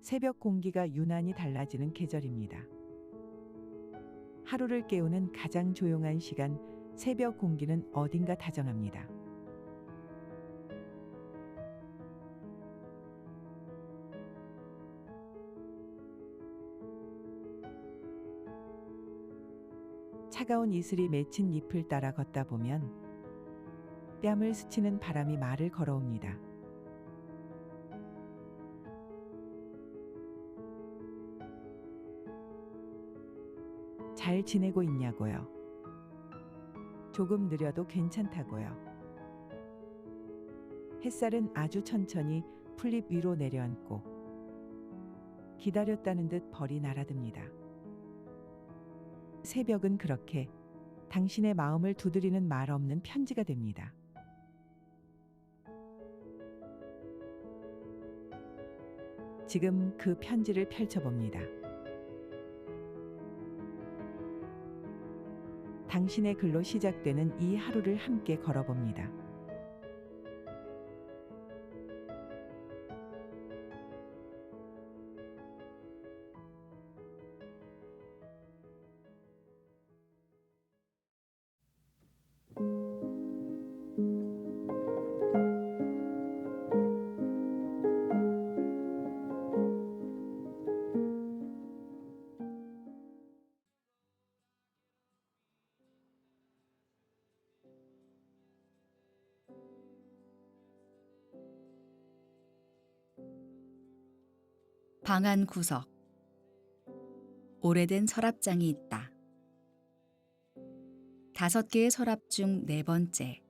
새벽 공기가 유난히 달라지는 계절입니다. 하루를 깨우는 가장 조용한 시간, 새벽 공기는 어딘가 다정합니다. 차가운 이슬이 맺힌 잎을 따라 걷다 보면 뺨을 스치는 바람이 말을 걸어옵니다. 잘 지내고 있냐고요? 조금 느려도 괜찮다고요. 햇살은 아주 천천히 풀잎 위로 내려앉고 기다렸다는 듯 벌이 날아듭니다. 새벽은 그렇게 당신의 마음을 두드리는 말 없는 편지가 됩니다. 지금 그 편지를 펼쳐봅니다. 당신의 글로 시작되는 이 하루를 함께 걸어봅니다. 방 안 구석. 오래된 서랍장이 있다. 5개의 서랍 중 4번째.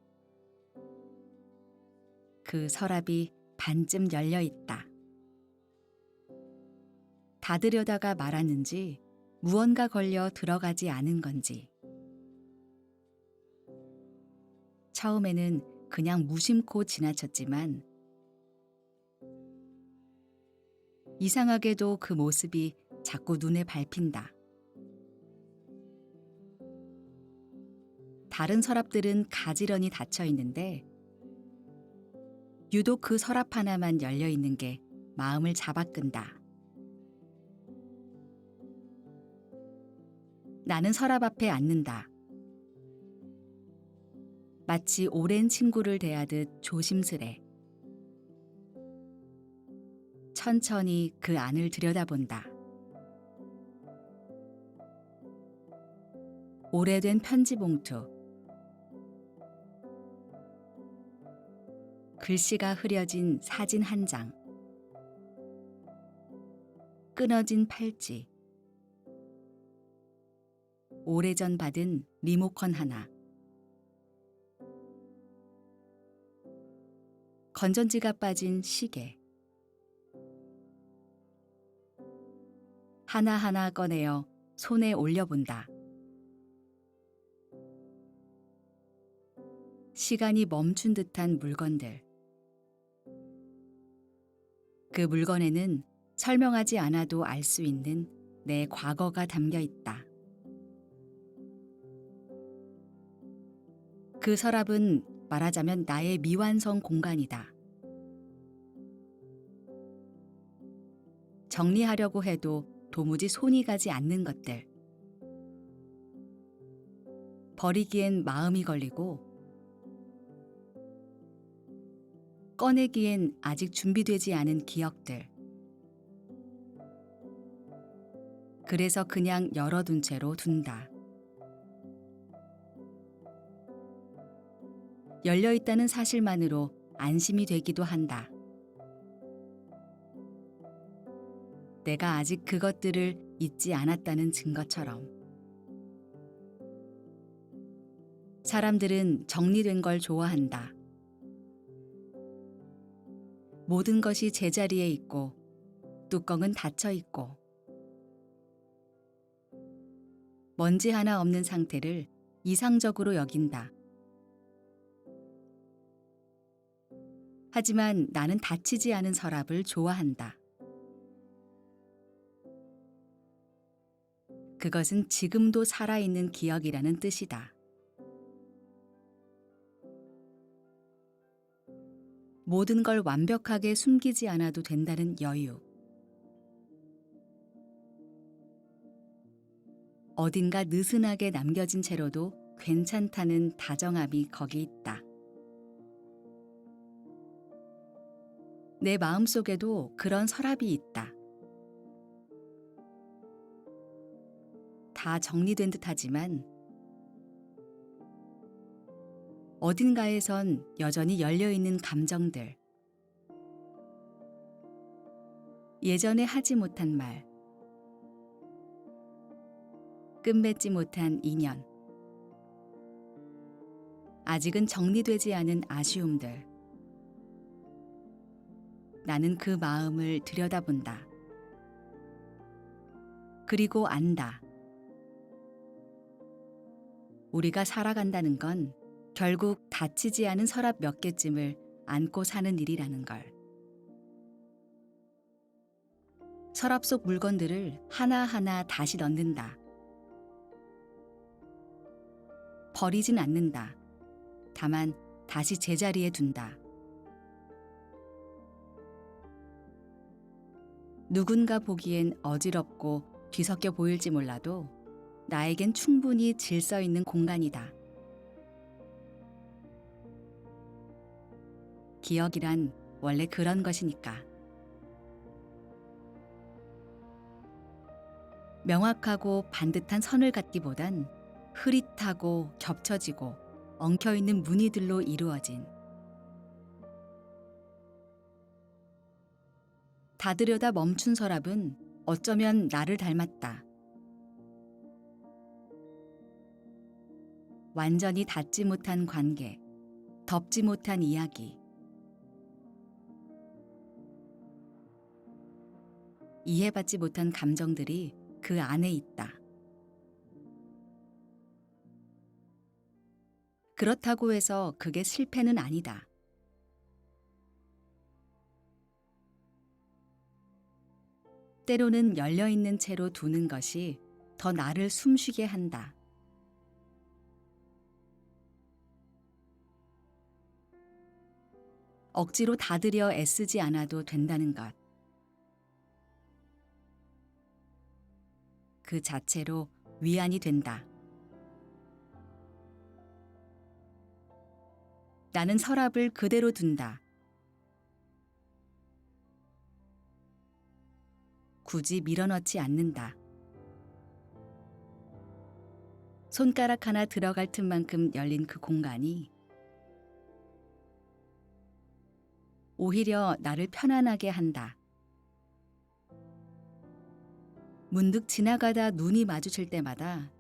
그 서랍이 반쯤 열려 있다. 닫으려다가 말았는지 무언가 걸려 들어가지 않은 건지. 처음에는 그냥 무심코 지나쳤지만 이상하게도 그 모습이 자꾸 눈에 밟힌다. 다른 서랍들은 가지런히 닫혀 있는데 유독 그 서랍 하나만 열려 있는 게 마음을 잡아끈다. 나는 서랍 앞에 앉는다. 마치 오랜 친구를 대하듯 조심스레. 천천히 그 안을 들여다본다. 오래된 편지 봉투. 글씨가 흐려진 사진 한 장. 끊어진 팔찌. 오래전 받은 리모컨 하나. 건전지가 빠진 시계. 하나하나 꺼내어 손에 올려본다. 시간이 멈춘 듯한 물건들. 그 물건에는 설명하지 않아도 알 수 있는 내 과거가 담겨 있다. 그 서랍은 말하자면 나의 미완성 공간이다. 정리하려고 해도 도무지 손이 가지 않는 것들. 버리기엔 마음이 걸리고 꺼내기엔 아직 준비되지 않은 기억들. 그래서 그냥 열어둔 채로 둔다. 열려있다는 사실만으로 안심이 되기도 한다. 내가 아직 그것들을 잊지 않았다는 증거처럼. 사람들은 정리된 걸 좋아한다. 모든 것이 제자리에 있고 뚜껑은 닫혀 있고 먼지 하나 없는 상태를 이상적으로 여긴다. 하지만 나는 닫히지 않은 서랍을 좋아한다. 그것은 지금도 살아있는 기억이라는 뜻이다. 모든 걸 완벽하게 숨기지 않아도 된다는 여유. 어딘가 느슨하게 남겨진 채로도 괜찮다는 다정함이 거기 있다. 내 마음속에도 그런 서랍이 있다. 다 정리된 듯하지만 어딘가에선 여전히 열려있는 감정들, 예전에 하지 못한 말, 끝맺지 못한 인연, 아직은 정리되지 않은 아쉬움들. 나는 그 마음을 들여다본다. 그리고 안다. 우리가 살아간다는 건 결국 닫히지 않은 서랍 몇 개쯤을 안고 사는 일이라는 걸. 서랍 속 물건들을 하나하나 다시 넣는다. 버리진 않는다. 다만 다시 제자리에 둔다. 누군가 보기엔 어지럽고 뒤섞여 보일지 몰라도 나에겐 충분히 질서 있는 공간이다. 기억이란 원래 그런 것이니까. 명확하고 반듯한 선을 갖기보단 흐릿하고 겹쳐지고 엉켜있는 무늬들로 이루어진, 닫으려다 멈춘 서랍은 어쩌면 나를 닮았다. 완전히 닿지 못한 관계, 덮지 못한 이야기, 이해받지 못한 감정들이 그 안에 있다. 그렇다고 해서 그게 실패는 아니다. 때로는 열려있는 채로 두는 것이 더 나를 숨쉬게 한다. 억지로 닫으려 애쓰지 않아도 된다는 것. 그 자체로 위안이 된다. 나는 서랍을 그대로 둔다. 굳이 밀어넣지 않는다. 손가락 하나 들어갈 틈만큼 열린 그 공간이 오히려 나를 편안하게 한다. 문득 지나가다 눈이 마주칠 때마다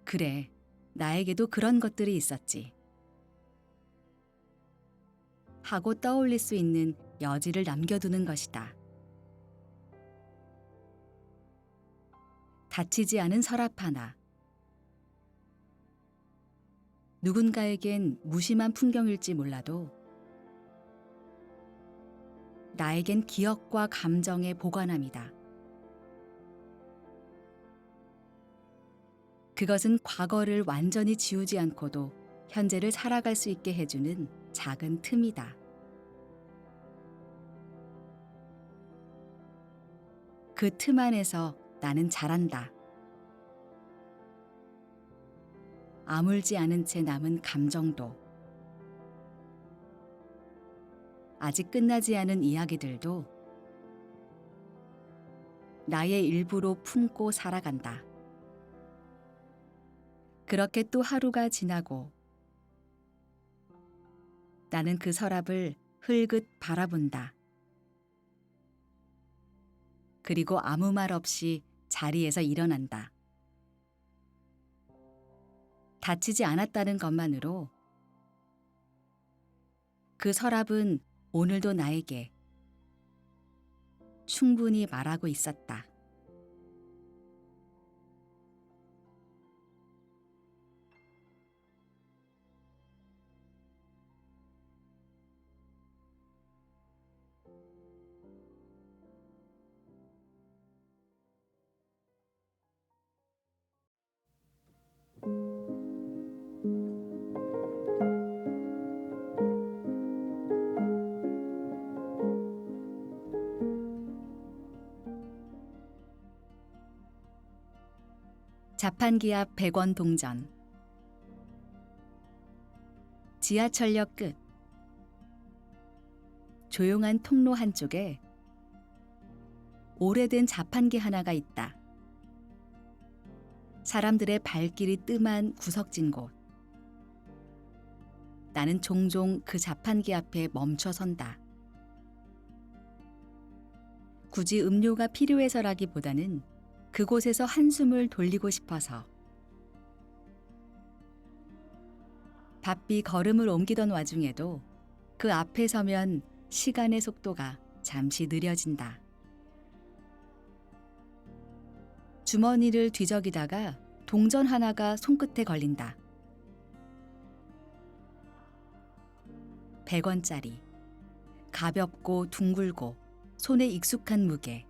그래, 나에게도 그런 것들이 있었지 하고 떠올릴 수 있는 여지를 남겨두는 것이다. 닫히지 않은 서랍 하나. 누군가에겐 무심한 풍경일지 몰라도 나에겐 기억과 감정의 보관함이다. 그것은 과거를 완전히 지우지 않고도 현재를 살아갈 수 있게 해주는 작은 틈이다. 그 틈 안에서 나는 자란다. 아물지 않은 채 남은 감정도, 아직 끝나지 않은 이야기들도 나의 일부로 품고 살아간다. 그렇게 또 하루가 지나고 나는 그 서랍을 흘긋 바라본다. 그리고 아무 말 없이 자리에서 일어난다. 다치지 않았다는 것만으로 그 서랍은 오늘도 나에게 충분히 말하고 있었다. 자판기 앞 100원 동전. 지하철역 끝. 조용한 통로 한쪽에 오래된 자판기 하나가 있다. 사람들의 발길이 뜸한 구석진 곳. 나는 종종 그 자판기 앞에 멈춰 선다. 굳이 음료가 필요해서라기보다는 그곳에서 한숨을 돌리고 싶어서. 바삐 걸음을 옮기던 와중에도 그 앞에 서면 시간의 속도가 잠시 느려진다. 주머니를 뒤적이다가 동전 하나가 손끝에 걸린다. 100원짜리. 가볍고 둥글고 손에 익숙한 무게.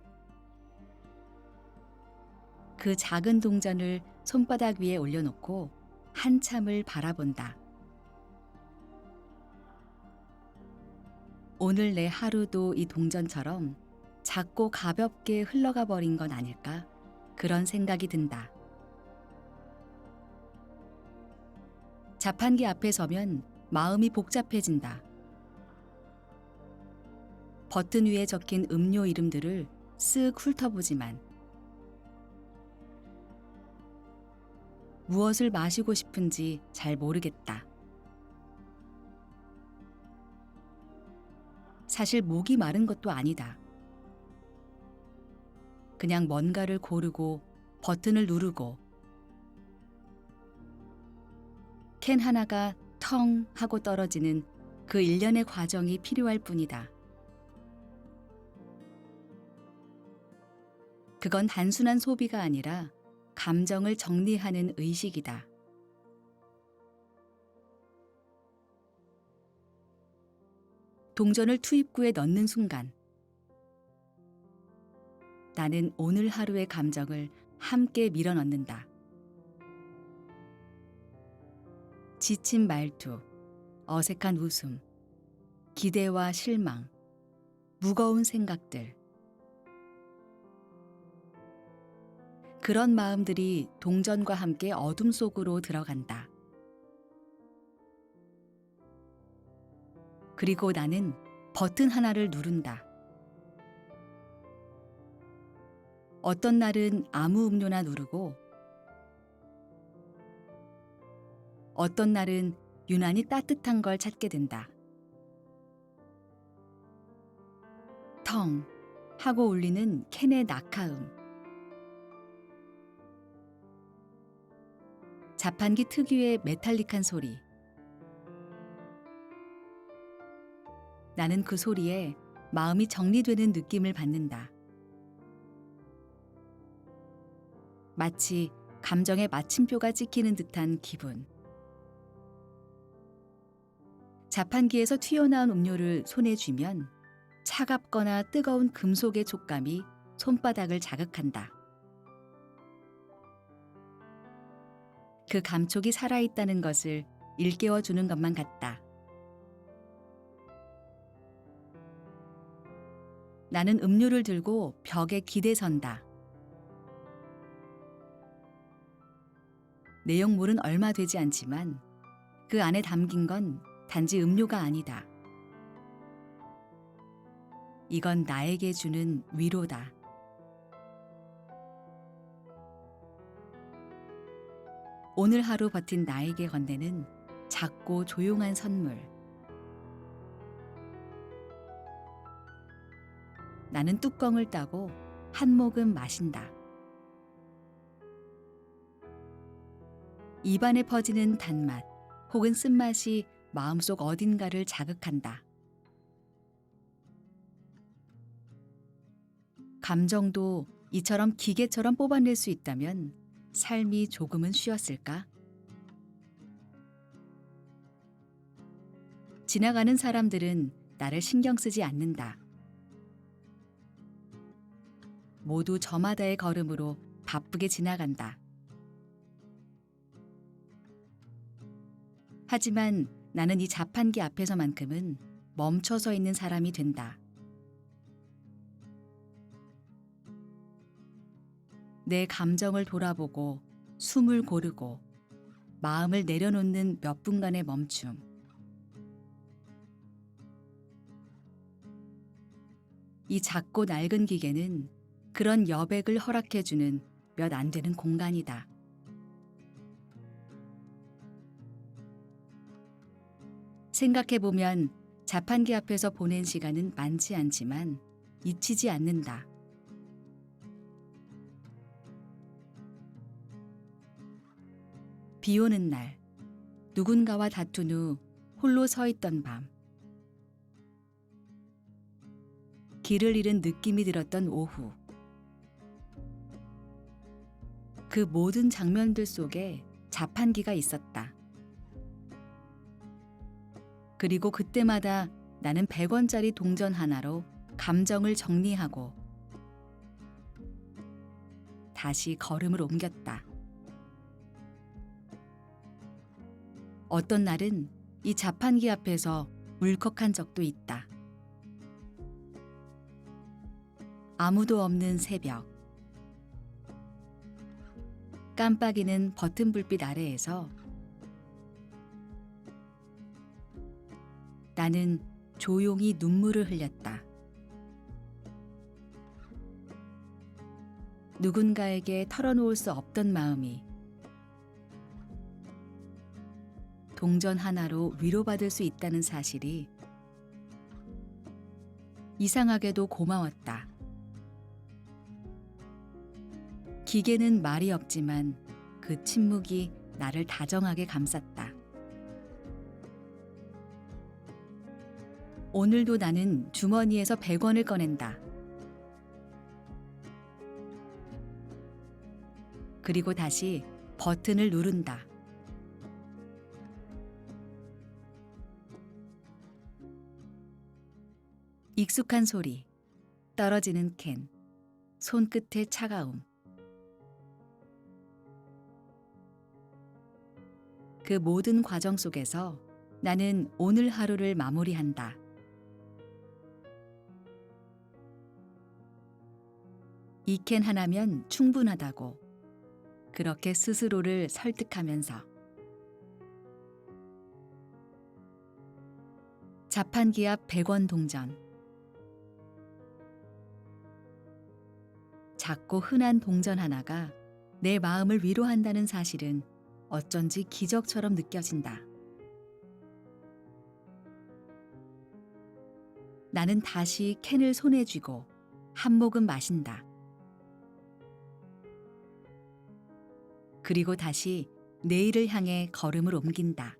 그 작은 동전을 손바닥 위에 올려놓고 한참을 바라본다. 오늘 내 하루도 이 동전처럼 작고 가볍게 흘러가 버린 건 아닐까? 그런 생각이 든다. 자판기 앞에 서면 마음이 복잡해진다. 버튼 위에 적힌 음료 이름들을 쓱 훑어보지만 무엇을 마시고 싶은지 잘 모르겠다. 사실 목이 마른 것도 아니다. 그냥 뭔가를 고르고 버튼을 누르고 캔 하나가 텅 하고 떨어지는 그 일련의 과정이 필요할 뿐이다. 그건 단순한 소비가 아니라 감정을 정리하는 의식이다. 동전을 투입구에 넣는 순간 나는 오늘 하루의 감정을 함께 밀어넣는다. 지친 말투, 어색한 웃음, 기대와 실망, 무거운 생각들. 그런 마음들이 동전과 함께 어둠 속으로 들어간다. 그리고 나는 버튼 하나를 누른다. 어떤 날은 아무 음료나 누르고 어떤 날은 유난히 따뜻한 걸 찾게 된다. 텅 하고 울리는 캔의 낙하음. 자판기 특유의 메탈릭한 소리. 나는 그 소리에 마음이 정리되는 느낌을 받는다. 마치 감정의 마침표가 찍히는 듯한 기분. 자판기에서 튀어나온 음료를 손에 쥐면 차갑거나 뜨거운 금속의 촉감이 손바닥을 자극한다. 그 감촉이 살아있다는 것을 일깨워주는 것만 같다. 나는 음료를 들고 벽에 기대선다. 내용물은 얼마 되지 않지만 그 안에 담긴 건 단지 음료가 아니다. 이건 나에게 주는 위로다. 오늘 하루 버틴 나에게 건네는 작고 조용한 선물. 나는 뚜껑을 따고 한 모금 마신다. 입안에 퍼지는 단맛 혹은 쓴맛이 마음속 어딘가를 자극한다. 감정도 이처럼 기계처럼 뽑아낼 수 있다면 삶이 조금은 쉬웠을까? 지나가는 사람들은 나를 신경 쓰지 않는다. 모두 저마다의 걸음으로 바쁘게 지나간다. 하지만 나는 이 자판기 앞에서만큼은 멈춰서 있는 사람이 된다. 내 감정을 돌아보고 숨을 고르고 마음을 내려놓는 몇 분간의 멈춤. 이 작고 낡은 기계는 그런 여백을 허락해주는 몇 안 되는 공간이다. 생각해보면 자판기 앞에서 보낸 시간은 많지 않지만 잊히지 않는다. 비 오는 날, 누군가와 다툰 후 홀로 서 있던 밤. 길을 잃은 느낌이 들었던 오후. 그 모든 장면들 속에 자판기가 있었다. 그리고 그때마다 나는 100원짜리 동전 하나로 감정을 정리하고 다시 걸음을 옮겼다. 어떤 날은 이 자판기 앞에서 울컥한 적도 있다. 아무도 없는 새벽. 깜빡이는 버튼 불빛 아래에서 나는 조용히 눈물을 흘렸다. 누군가에게 털어놓을 수 없던 마음이 동전 하나로 위로받을 수 있다는 사실이 이상하게도 고마웠다. 기계는 말이 없지만 그 침묵이 나를 다정하게 감쌌다. 오늘도 나는 주머니에서 100원을 꺼낸다. 그리고 다시 버튼을 누른다. 익숙한 소리, 떨어지는 캔, 손끝의 차가움. 그 모든 과정 속에서 나는 오늘 하루를 마무리한다. 이 캔 하나면 충분하다고 그렇게 스스로를 설득하면서 자판기 앞 100원 동전. 작고 흔한 동전 하나가 내 마음을 위로한다는 사실은 어쩐지 기적처럼 느껴진다. 나는 다시 캔을 손에 쥐고 한 모금 마신다. 그리고 다시 내일을 향해 걸음을 옮긴다.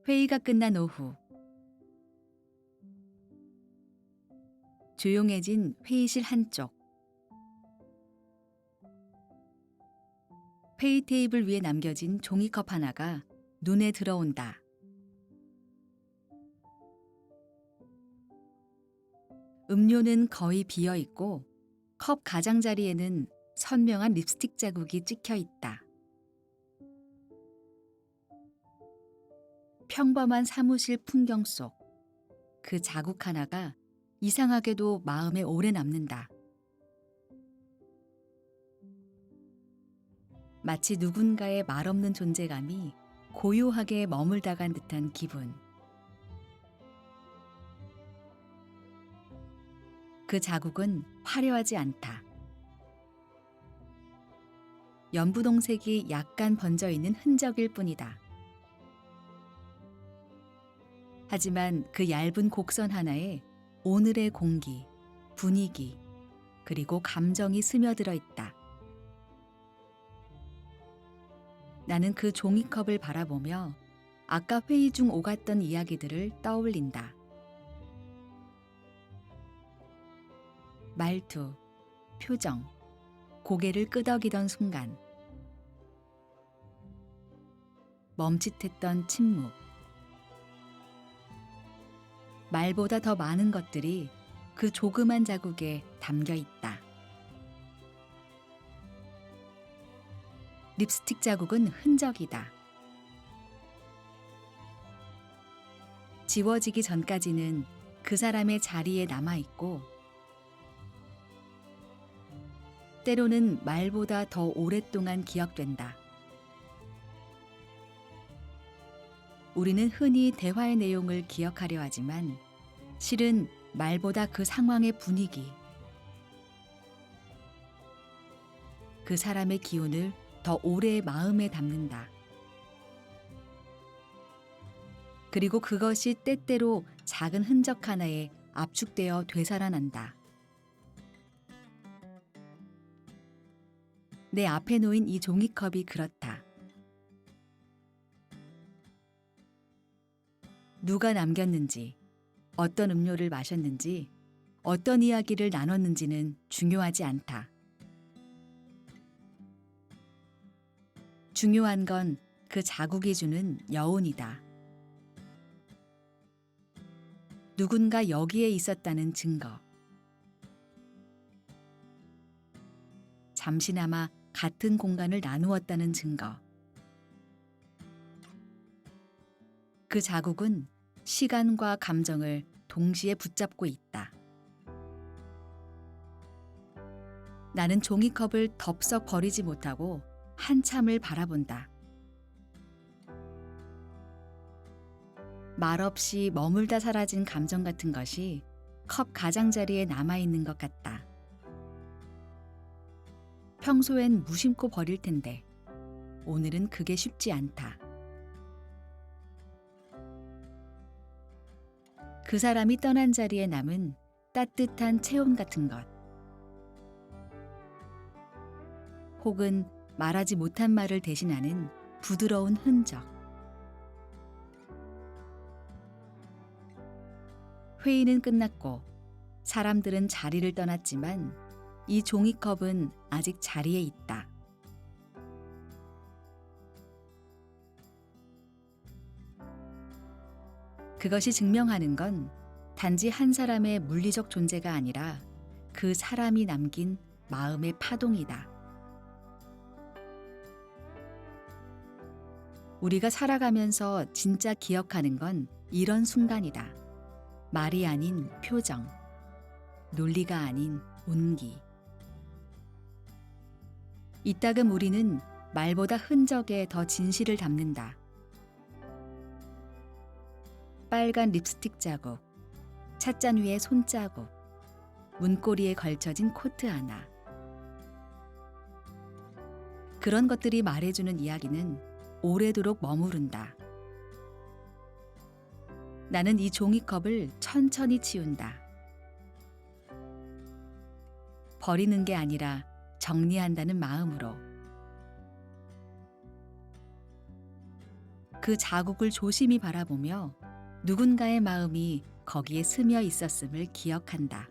회의가 끝난 오후. 조용해진 회의실 한쪽. 회의 테이블 위에 남겨진 종이컵 하나가 눈에 들어온다. 음료는 거의 비어 있고 컵 가장자리에는 선명한 립스틱 자국이 찍혀 있다. 평범한 사무실 풍경 속 그 자국 하나가 이상하게도 마음에 오래 남는다. 마치 누군가의 말없는 존재감이 고요하게 머물다간 듯한 기분. 그 자국은 화려하지 않다. 연분홍색이 약간 번져 있는 흔적일 뿐이다. 하지만 그 얇은 곡선 하나에 오늘의 공기, 분위기, 그리고 감정이 스며들어 있다. 나는 그 종이컵을 바라보며 아까 회의 중 오갔던 이야기들을 떠올린다. 말투, 표정, 고개를 끄덕이던 순간. 멈칫했던 침묵. 말보다 더 많은 것들이 그 조그만 자국에 담겨 있다. 립스틱 자국은 흔적이다. 지워지기 전까지는 그 사람의 자리에 남아있고, 때로는 말보다 더 오랫동안 기억된다. 우리는 흔히 대화의 내용을 기억하려 하지만 실은 말보다 그 상황의 분위기, 그 사람의 기운을 더 오래 마음에 담는다. 그리고 그것이 때때로 작은 흔적 하나에 압축되어 되살아난다. 내 앞에 놓인 이 종이컵이 그렇다. 누가 남겼는지, 어떤 음료를 마셨는지, 어떤 이야기를 나눴는지는 중요하지 않다. 중요한 건 그 자국이 주는 여운이다. 누군가 여기에 있었다는 증거. 잠시나마 같은 공간을 나누었다는 증거. 그 자국은 시간과 감정을 동시에 붙잡고 있다. 나는 종이컵을 덥석 버리지 못하고 한참을 바라본다. 말없이 머물다 사라진 감정 같은 것이 컵 가장자리에 남아있는 것 같다. 평소엔 무심코 버릴 텐데 오늘은 그게 쉽지 않다. 그 사람이 떠난 자리에 남은 따뜻한 체온 같은 것. 혹은 말하지 못한 말을 대신하는 부드러운 흔적. 회의는 끝났고 사람들은 자리를 떠났지만 이 종이컵은 아직 자리에 있다. 그것이 증명하는 건 단지 한 사람의 물리적 존재가 아니라 그 사람이 남긴 마음의 파동이다. 우리가 살아가면서 진짜 기억하는 건 이런 순간이다. 말이 아닌 표정, 논리가 아닌 온기. 이따금 우리는 말보다 흔적에 더 진실을 담는다. 빨간 립스틱 자국, 찻잔 위에 손자국, 문고리에 걸쳐진 코트 하나. 그런 것들이 말해주는 이야기는 오래도록 머무른다. 나는 이 종이컵을 천천히 치운다. 버리는 게 아니라 정리한다는 마음으로. 그 자국을 조심히 바라보며 누군가의 마음이 거기에 스며 있었음을 기억한다.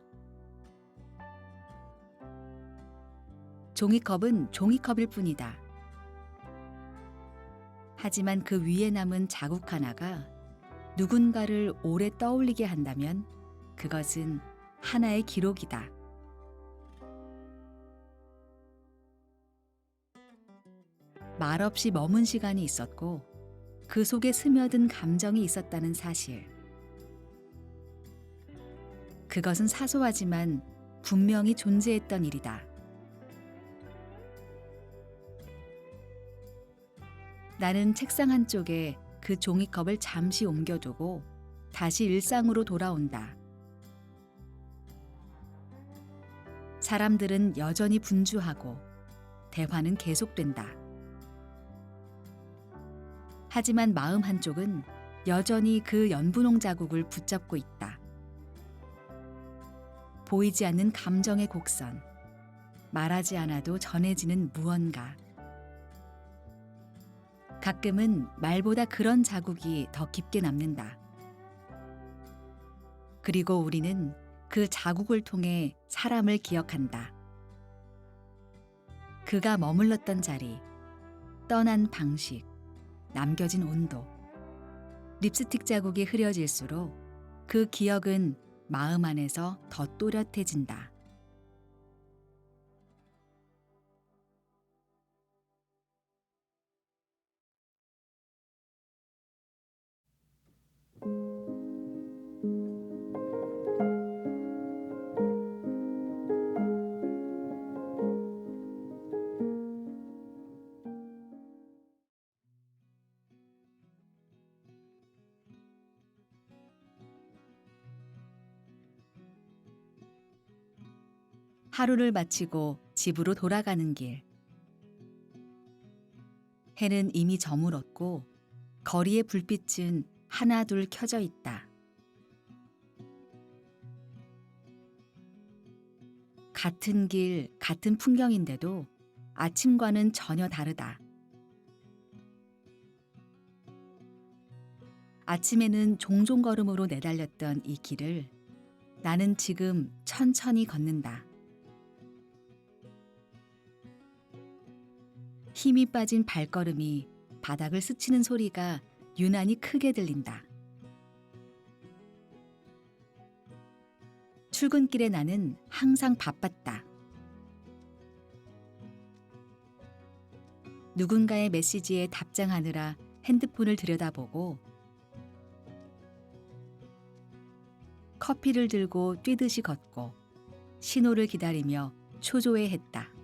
종이컵은 종이컵일 뿐이다. 하지만 그 위에 남은 자국 하나가 누군가를 오래 떠올리게 한다면 그것은 하나의 기록이다. 말없이 머문 시간이 있었고 그 속에 스며든 감정이 있었다는 사실. 그것은 사소하지만 분명히 존재했던 일이다. 나는 책상 한쪽에 그 종이컵을 잠시 옮겨두고 다시 일상으로 돌아온다. 사람들은 여전히 분주하고 대화는 계속된다. 하지만 마음 한쪽은 여전히 그 연분홍 자국을 붙잡고 있다. 보이지 않는 감정의 곡선, 말하지 않아도 전해지는 무언가. 가끔은 말보다 그런 자국이 더 깊게 남는다. 그리고 우리는 그 자국을 통해 사람을 기억한다. 그가 머물렀던 자리, 떠난 방식, 남겨진 온도. 립스틱 자국이 흐려질수록 그 기억은 마음 안에서 더 또렷해진다. 하루를 마치고 집으로 돌아가는 길. 해는 이미 저물었고 거리의 불빛은 하나둘 켜져 있다. 같은 길, 같은 풍경인데도 아침과는 전혀 다르다. 아침에는 종종 걸음으로 내달렸던 이 길을 나는 지금 천천히 걷는다. 힘이 빠진 발걸음이 바닥을 스치는 소리가 유난히 크게 들린다. 출근길에 나는 항상 바빴다. 누군가의 메시지에 답장하느라 핸드폰을 들여다보고 커피를 들고 뛰듯이 걷고 신호를 기다리며 초조해했다.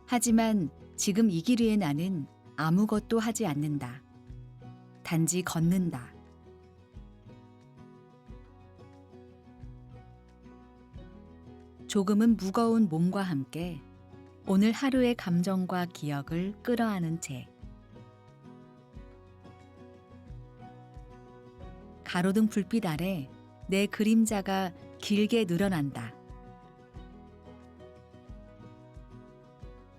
하지만 지금 이 길 위에 나는 아무것도 하지 않는다. 단지 걷는다. 조금은 무거운 몸과 함께 오늘 하루의 감정과 기억을 끌어안은 채 가로등 불빛 아래 내 그림자가 길게 늘어난다.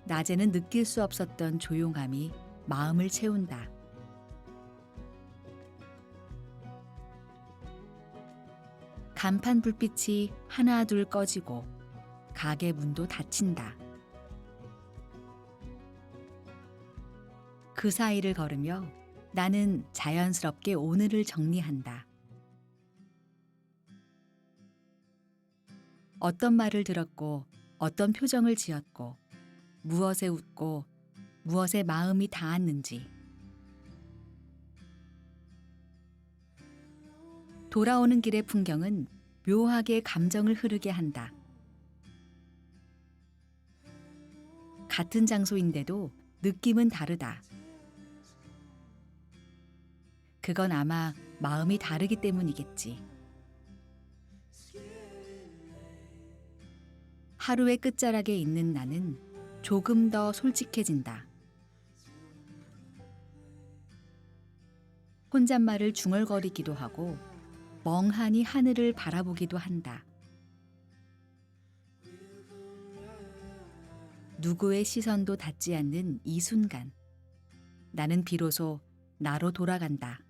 낮에는 느낄 수 없었던 조용함이 마음을 채운다. 간판 불빛이 하나둘 꺼지고 가게 문도 닫힌다. 그 사이를 걸으며 나는 자연스럽게 오늘을 정리한다. 어떤 말을 들었고 어떤 표정을 지었고 무엇에 웃고 무엇에 마음이 닿았는지. 돌아오는 길의 풍경은 묘하게 감정을 흐르게 한다. 같은 장소인데도 느낌은 다르다. 그건 아마 마음이 다르기 때문이겠지. 하루의 끝자락에 있는 나는 조금 더 솔직해진다. 혼잣말을 중얼거리기도 하고 멍하니 하늘을 바라보기도 한다. 누구의 시선도 닿지 않는 이 순간, 나는 비로소 나로 돌아간다.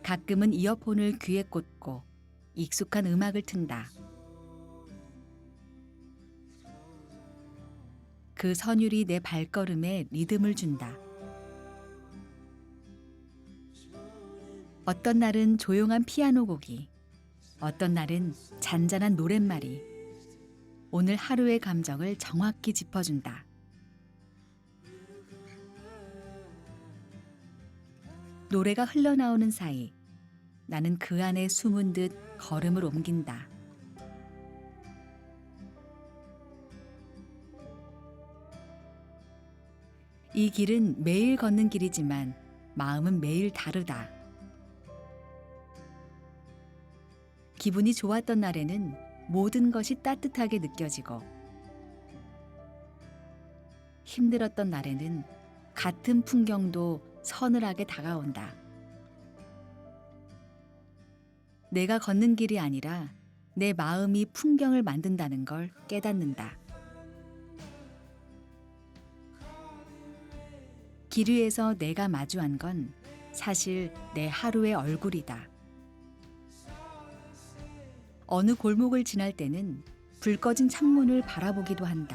가끔은 이어폰을 귀에 꽂고 익숙한 음악을 튼다. 그 선율이 내 발걸음에 리듬을 준다. 어떤 날은 조용한 피아노 곡이, 어떤 날은 잔잔한 노랫말이 오늘 하루의 감정을 정확히 짚어준다. 노래가 흘러나오는 사이 나는 그 안에 숨은 듯 걸음을 옮긴다. 이 길은 매일 걷는 길이지만 마음은 매일 다르다. 기분이 좋았던 날에는 모든 것이 따뜻하게 느껴지고 힘들었던 날에는 같은 풍경도 서늘하게 다가온다. 내가 걷는 길이 아니라 내 마음이 풍경을 만든다는 걸 깨닫는다. 길 위에서 내가 마주한 건 사실 내 하루의 얼굴이다. 어느 골목을 지날 때는 불 꺼진 창문을 바라보기도 한다.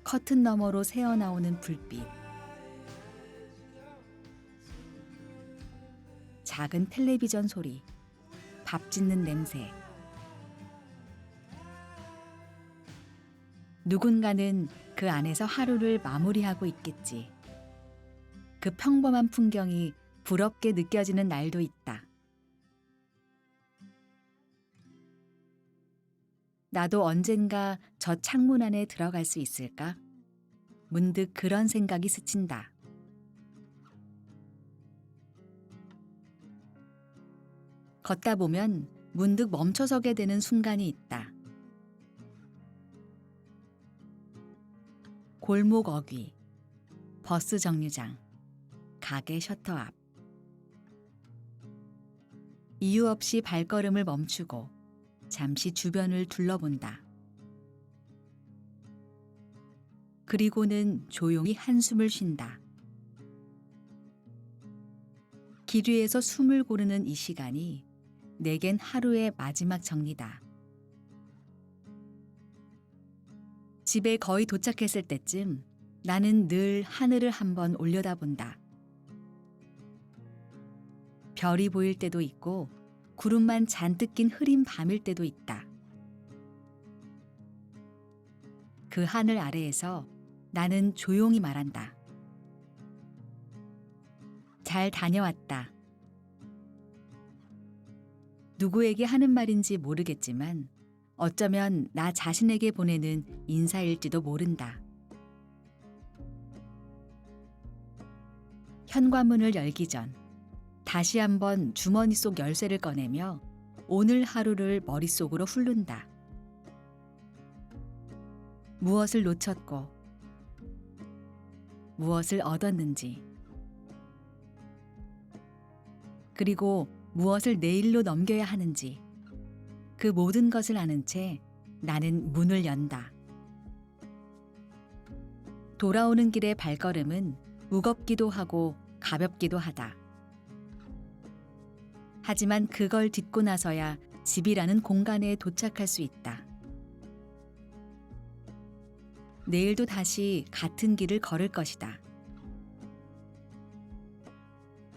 커튼 너머로 새어나오는 불빛. 작은 텔레비전 소리. 밥 짓는 냄새. 누군가는 그 안에서 하루를 마무리하고 있겠지. 그 평범한 풍경이 부럽게 느껴지는 날도 있다. 나도 언젠가 저 창문 안에 들어갈 수 있을까? 문득 그런 생각이 스친다. 걷다 보면 문득 멈춰서게 되는 순간이 있다. 골목 어귀, 버스 정류장, 가게 셔터 앞. 이유 없이 발걸음을 멈추고 잠시 주변을 둘러본다. 그리고는 조용히 한숨을 쉰다. 길 위에서 숨을 고르는 이 시간이 내겐 하루의 마지막 정리다. 집에 거의 도착했을 때쯤 나는 늘 하늘을 한번 올려다본다. 별이 보일 때도 있고 구름만 잔뜩 낀 흐린 밤일 때도 있다. 그 하늘 아래에서 나는 조용히 말한다. 잘 다녀왔다. 누구에게 하는 말인지 모르겠지만 어쩌면 나 자신에게 보내는 인사일지도 모른다. 현관문을 열기 전 다시 한번 주머니 속 열쇠를 꺼내며 오늘 하루를 머릿속으로 훑는다. 무엇을 놓쳤고 무엇을 얻었는지, 그리고 무엇을 내일로 넘겨야 하는지, 그 모든 것을 아는 채 나는 문을 연다. 돌아오는 길의 발걸음은 무겁기도 하고 가볍기도 하다. 하지만 그걸 딛고 나서야 집이라는 공간에 도착할 수 있다. 내일도 다시 같은 길을 걸을 것이다.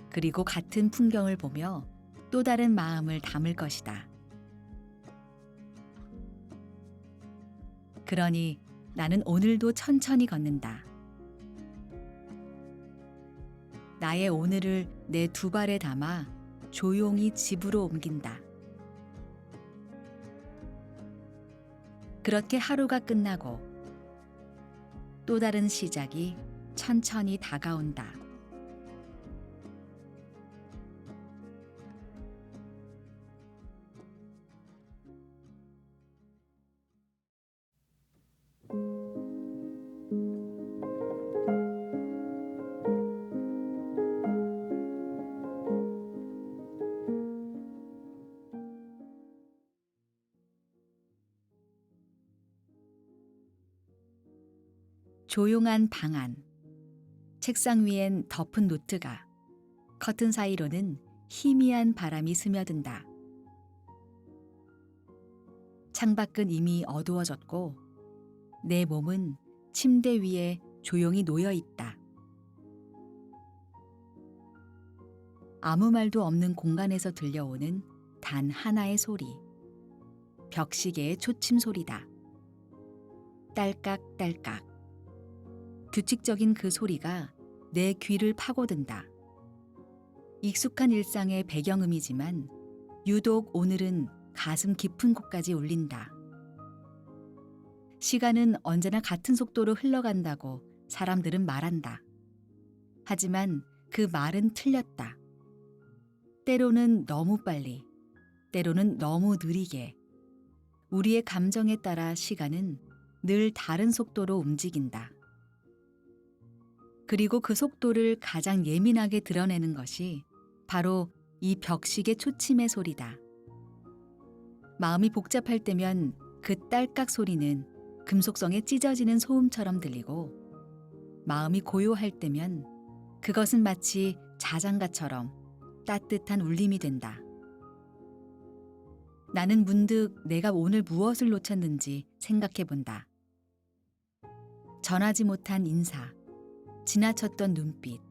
그리고 같은 풍경을 보며 또 다른 마음을 담을 것이다. 그러니 나는 오늘도 천천히 걷는다. 나의 오늘을 내 두 발에 담아 조용히 집으로 옮긴다. 그렇게 하루가 끝나고 또 다른 시작이 천천히 다가온다. 조용한 방 안. 책상 위엔 덮은 노트가, 커튼 사이로는 희미한 바람이 스며든다. 창밖은 이미 어두워졌고 내 몸은 침대 위에 조용히 놓여 있다. 아무 말도 없는 공간에서 들려오는 단 하나의 소리. 벽시계의 초침 소리다. 딸깍딸깍. 규칙적인 그 소리가 내 귀를 파고든다. 익숙한 일상의 배경음이지만 유독 오늘은 가슴 깊은 곳까지 울린다. 시간은 언제나 같은 속도로 흘러간다고 사람들은 말한다. 하지만 그 말은 틀렸다. 때로는 너무 빨리, 때로는 너무 느리게. 우리의 감정에 따라 시간은 늘 다른 속도로 움직인다. 그리고 그 속도를 가장 예민하게 드러내는 것이 바로 이 벽시계 초침의 소리다. 마음이 복잡할 때면 그 딸깍 소리는 금속성에 찢어지는 소음처럼 들리고, 마음이 고요할 때면 그것은 마치 자장가처럼 따뜻한 울림이 된다. 나는 문득 내가 오늘 무엇을 놓쳤는지 생각해 본다. 전하지 못한 인사, 지나쳤던 눈빛,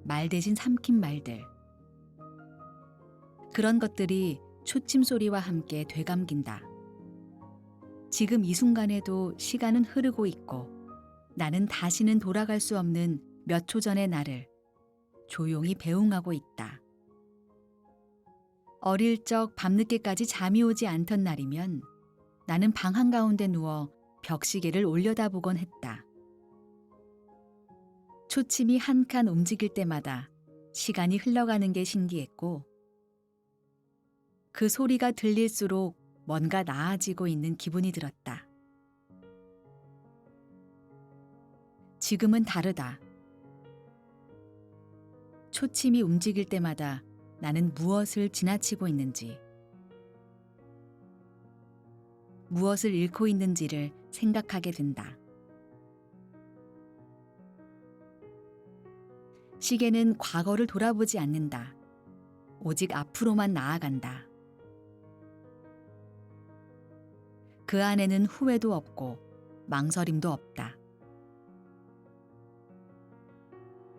말 대신 삼킨 말들. 그런 것들이 초침 소리와 함께 되감긴다. 지금 이 순간에도 시간은 흐르고 있고 나는 다시는 돌아갈 수 없는 몇 초 전의 나를 조용히 배웅하고 있다. 어릴 적 밤늦게까지 잠이 오지 않던 날이면 나는 방 한가운데 누워 벽시계를 올려다보곤 했다. 초침이 한 칸 움직일 때마다 시간이 흘러가는 게 신기했고 그 소리가 들릴수록 뭔가 나아지고 있는 기분이 들었다. 지금은 다르다. 초침이 움직일 때마다 나는 무엇을 지나치고 있는지, 무엇을 잃고 있는지를 생각하게 된다. 시계는 과거를 돌아보지 않는다. 오직 앞으로만 나아간다. 그 안에는 후회도 없고 망설임도 없다.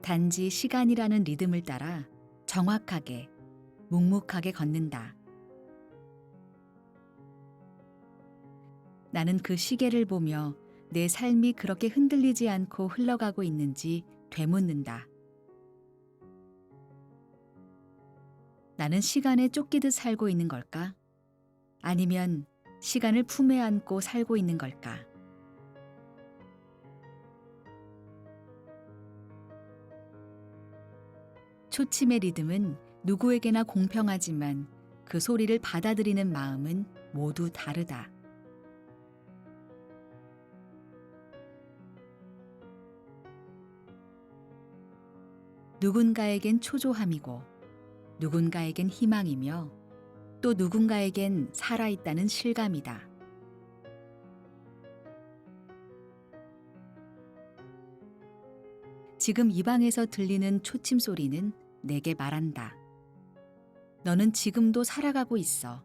단지 시간이라는 리듬을 따라 정확하게, 묵묵하게 걷는다. 나는 그 시계를 보며 내 삶이 그렇게 흔들리지 않고 흘러가고 있는지 되묻는다. 나는 시간에 쫓기듯 살고 있는 걸까? 아니면 시간을 품에 안고 살고 있는 걸까? 초침의 리듬은 누구에게나 공평하지만 그 소리를 받아들이는 마음은 모두 다르다. 누군가에겐 초조함이고 누군가에겐 희망이며 또 누군가에겐 살아있다는 실감이다. 지금 이 방에서 들리는 초침 소리는 내게 말한다. 너는 지금도 살아가고 있어.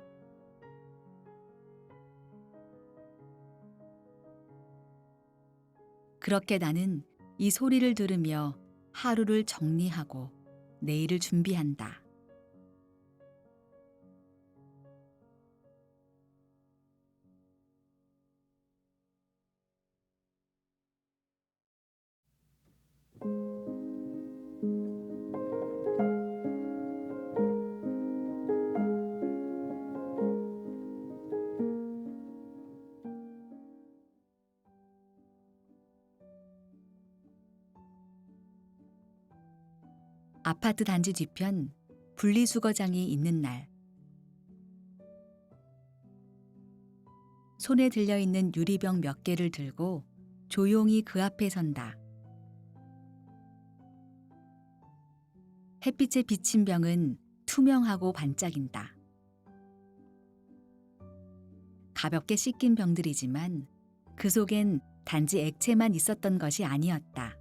그렇게 나는 이 소리를 들으며 하루를 정리하고 내일을 준비한다. 아파트 단지 뒤편 분리수거장이 있는 날. 손에 들려있는 유리병 몇 개를 들고 조용히 그 앞에 선다. 햇빛에 비친 병은 투명하고 반짝인다. 가볍게 씻긴 병들이지만 그 속엔 단지 액체만 있었던 것이 아니었다.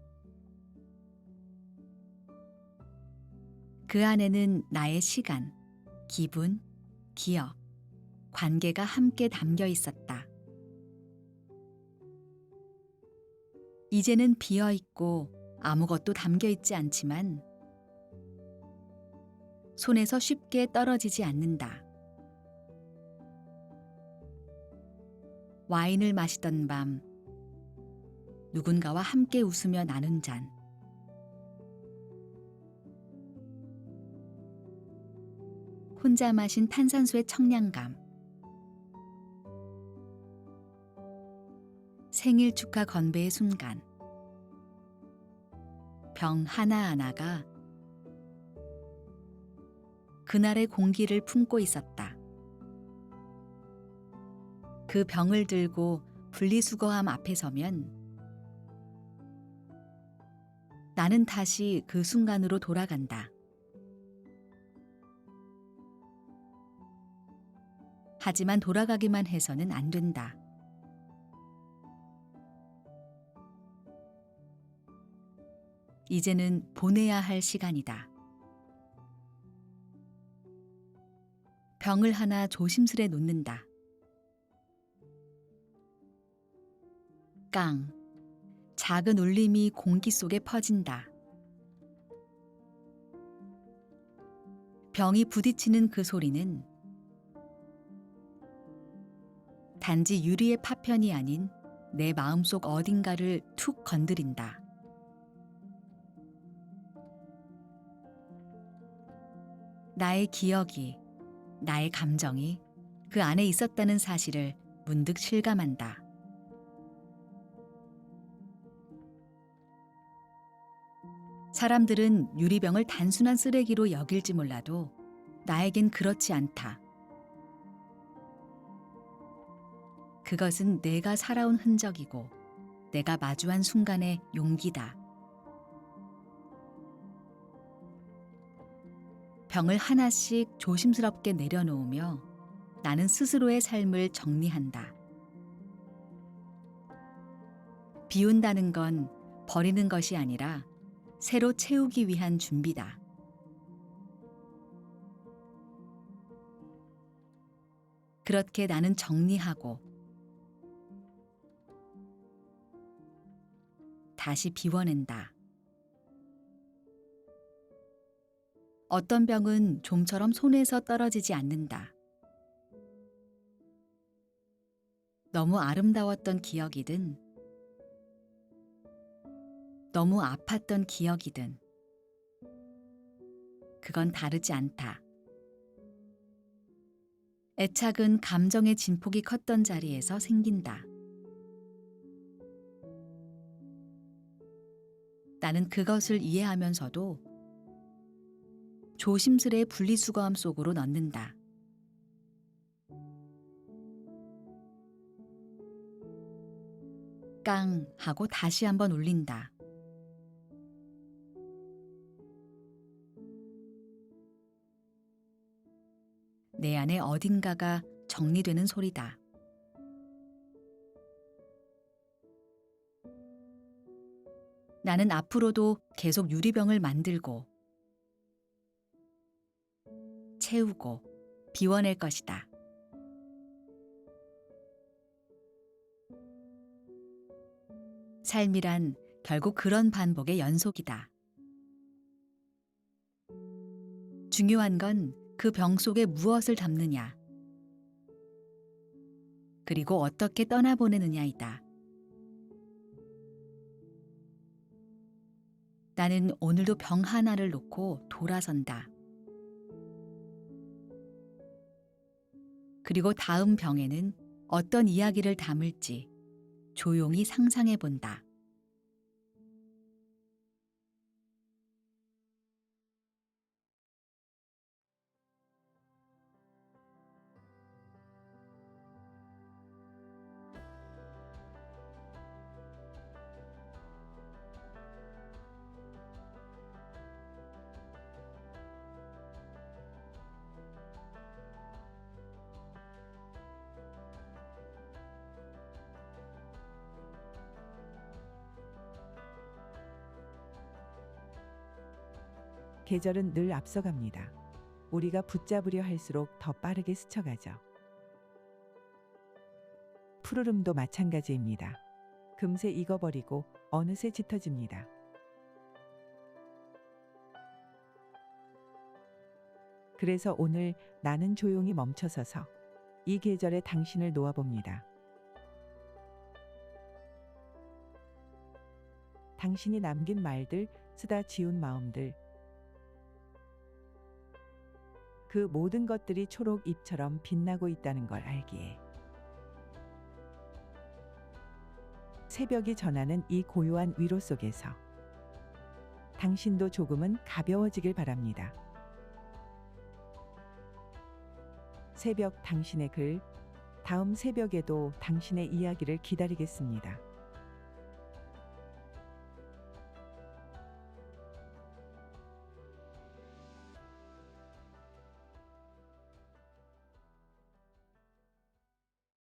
그 안에는 나의 시간, 기분, 기억, 관계가 함께 담겨 있었다. 이제는 비어 있고 아무것도 담겨 있지 않지만 손에서 쉽게 떨어지지 않는다. 와인을 마시던 밤, 누군가와 함께 웃으며 나눈 잔. 혼자 마신 탄산수의 청량감. 생일 축하 건배의 순간. 병 하나하나가 그날의 공기를 품고 있었다. 그 병을 들고 분리수거함 앞에 서면 나는 다시 그 순간으로 돌아간다. 하지만 돌아가기만 해서는 안 된다. 이제는 보내야 할 시간이다. 병을 하나 조심스레 놓는다. 깡. 작은 울림이 공기 속에 퍼진다. 병이 부딪히는 그 소리는 단지 유리의 파편이 아닌 내 마음속 어딘가를 툭 건드린다. 나의 기억이, 나의 감정이 그 안에 있었다는 사실을 문득 실감한다. 사람들은 유리병을 단순한 쓰레기로 여길지 몰라도 나에겐 그렇지 않다. 그것은 내가 살아온 흔적이고 내가 마주한 순간의 용기다. 병을 하나씩 조심스럽게 내려놓으며 나는 스스로의 삶을 정리한다. 비운다는 건 버리는 것이 아니라 새로 채우기 위한 준비다. 그렇게 나는 정리하고 다시 비워낸다. 어떤 병은 좀처럼 손에서 떨어지지 않는다. 너무 아름다웠던 기억이든 너무 아팠던 기억이든 그건 다르지 않다. 애착은 감정의 진폭이 컸던 자리에서 생긴다. 나는 그것을 이해하면서도 조심스레 분리수거함 속으로 넣는다. 깡 하고 다시 한번 울린다. 내 안에 어딘가가 정리되는 소리다. 나는 앞으로도 계속 유리병을 만들고 채우고 비워낼 것이다. 삶이란 결국 그런 반복의 연속이다. 중요한 건 그 병 속에 무엇을 담느냐, 그리고 어떻게 떠나보내느냐이다. 나는 오늘도 병 하나를 놓고 돌아선다. 그리고 다음 병에는 어떤 이야기를 담을지 조용히 상상해 본다. 계절은 늘 앞서갑니다. 우리가 붙잡으려 할수록 더 빠르게 스쳐가죠. 푸르름도 마찬가지입니다. 금세 익어버리고 어느새 짙어집니다. 그래서 오늘 나는 조용히 멈춰서서 이 계절에 당신을 놓아봅니다. 당신이 남긴 말들, 쓰다 지운 마음들, 그 모든 것들이 초록 잎처럼 빛나고 있다는 걸 알기에 새벽이 전하는 이 고요한 위로 속에서 당신도 조금은 가벼워지길 바랍니다. 새벽 당신의 글, 다음 새벽에도 당신의 이야기를 기다리겠습니다.